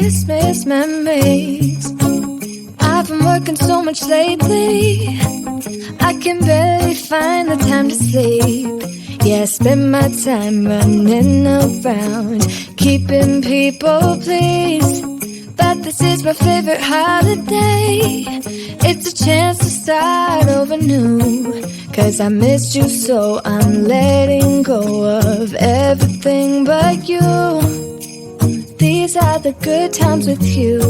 Christmas memories. I've been working so much lately, I can barely find the time to sleep. Yeah, I spend my time running around, keeping people pleased. But this is my favorite holiday. It's a chance to start over new. 'Cause I missed you so I'm letting go of everything but you. These are the good times with you.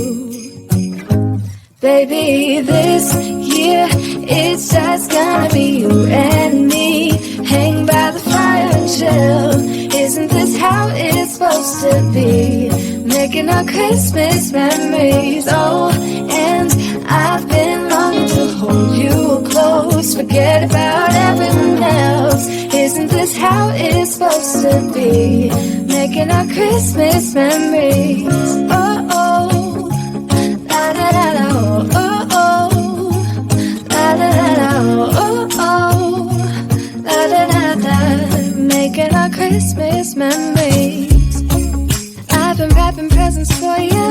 Baby, this year it's just gonna be you and me. Hang by the fire and chill. Isn't this how it's supposed to be? Making our Christmas memories. Oh, and I've been longing to hold you close. Forget about everyone else. Isn't this how it's supposed to be? Making our Christmas memories. Oh, oh, la da da da, oh, oh, oh, la da da da, oh, oh, la da da da. Making our Christmas memories. I've been wrapping presents for you.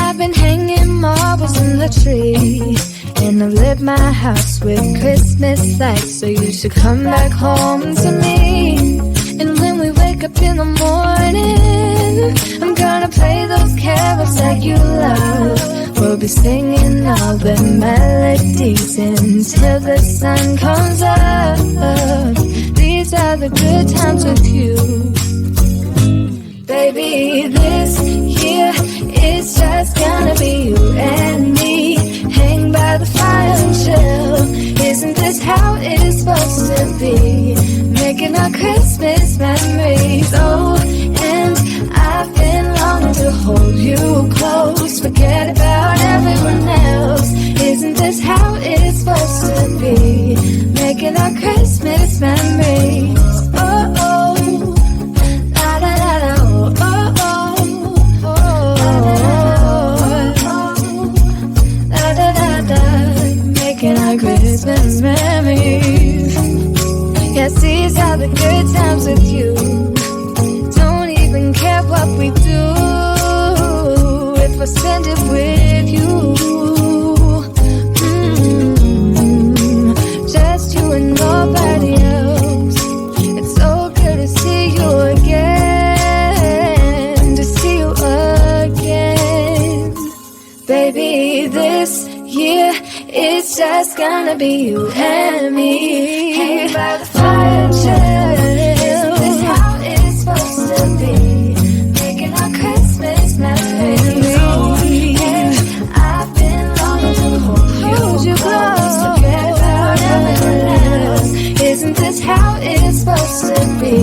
I've been hanging marbles in the tree. And I've lit my house with Christmas lights. So you should come back home to me. And when we wake up in the morning, I'm gonna play those carols that you love. We'll be singing all the melodies until the sun comes up. These are the good times with you. Baby, this year it's just gonna be you and me. Hang by the fire and chill. Isn't this how it's supposed to be? Making our Christmas memories. Oh, and I've been longing to hold you close. Forget about everyone else. Isn't this how it's supposed to be? Making our Christmas memories. Oh, oh, la da da da, oh, oh, oh, la da da da, making our Christmas memories. Yes, these are the good times with you. Don't even care what we do if I spend it with you. Just you and nobody else. It's so good to see you again, to see you again. Baby, this year it's just gonna be you and me. Hang by the fire and chill. Isn't this how it's supposed to be? Making our Christmas memories. Oh, and I've been longing to hold you close. Forget about everyone else. Isn't this how it's supposed to be?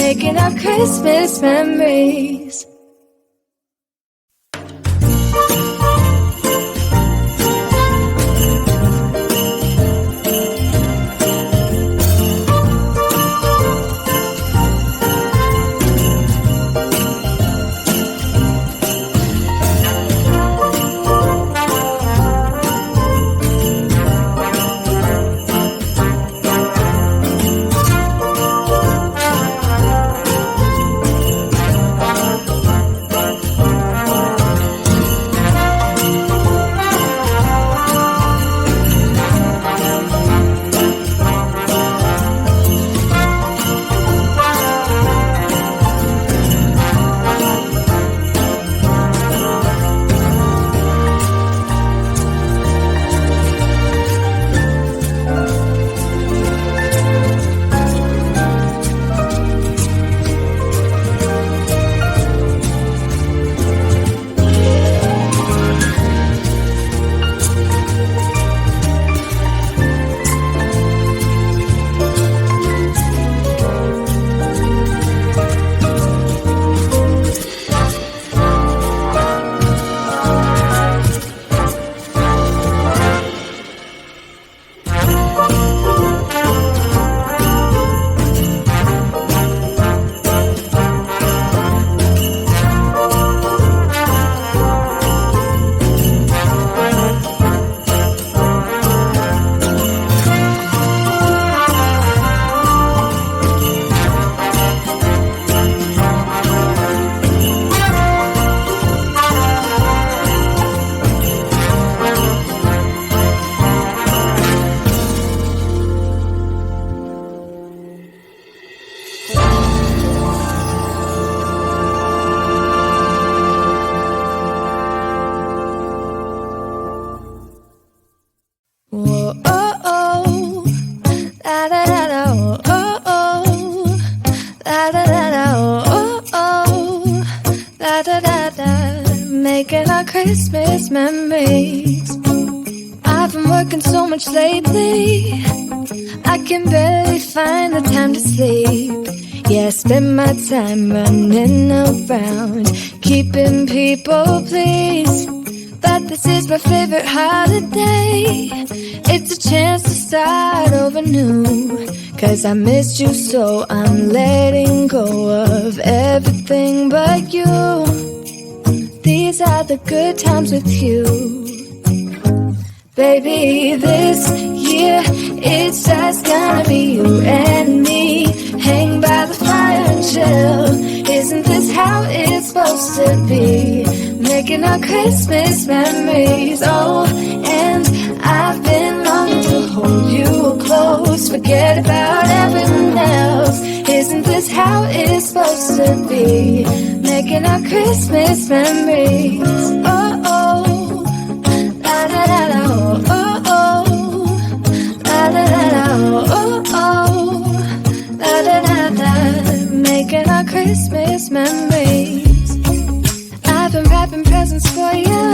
Making our Christmas memories. Whoa, oh, oh. La da da da, oh, oh, oh. La da da da, oh, oh, oh. La da da da. Making our Christmas memories. I've been working so much lately, I can barely find the time to sleep. Yeah, I spend my time running around, keeping people pleased. But this is my favorite holiday. It's a chance to start over new. 'Cause I missed you so I'm letting go of everything but you. These are the good times with you. Baby, this year it's just gonna be you and me. Hang by the fire and chill. Isn't this how it's supposed to be? Making our Christmas memories. Oh, and I've been longing to hold you close. Forget about everyone else. Isn't this how it's supposed to be? Making our Christmas memories. Oh, oh. La da da da, oh, oh, oh. La da da da, oh, oh, oh. La da da da. Making our Christmas memories. I've been wrapping presents for you.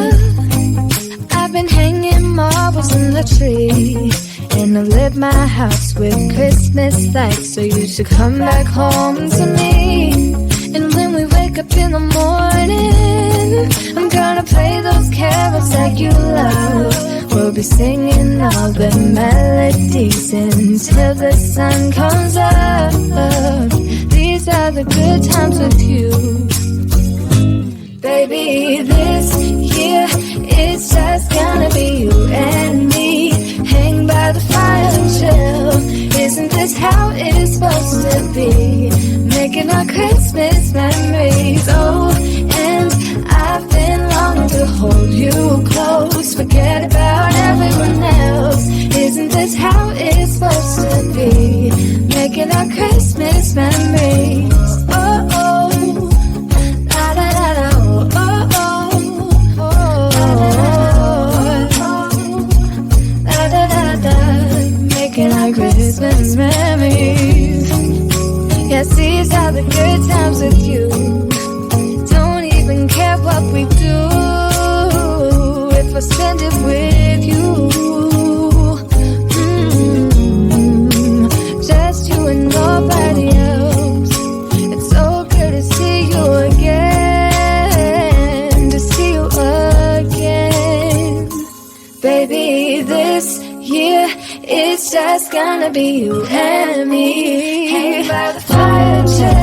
I've been hanging marbles in the tree. And I lit my house with Christmas lights, so you should come back home to me. And when we wake up in the morning, I'm gonna play those carols that you love. We'll be singing all the melodies until the sun comes up. These are the good times with you. Baby, this year it's just gonna be you and me. Hang by the fire and chill. Isn't this how it's supposed to be? Making our Christmas memories. Oh, and I've been longing to hold you close. Forget about everyone else. Isn't this how it's supposed to be? Making our Christmas memories. Oh, oh. La da da da, oh, oh, oh. Oh, la da da da. Making our Christmas memories. Yes, these are the good times with you. Don't even care what we do if I spend it with you. Just you and nobody else. It's so good to see you again. To see you again. Baby, this year it's just gonna be you and me. Hang by the fire and chill.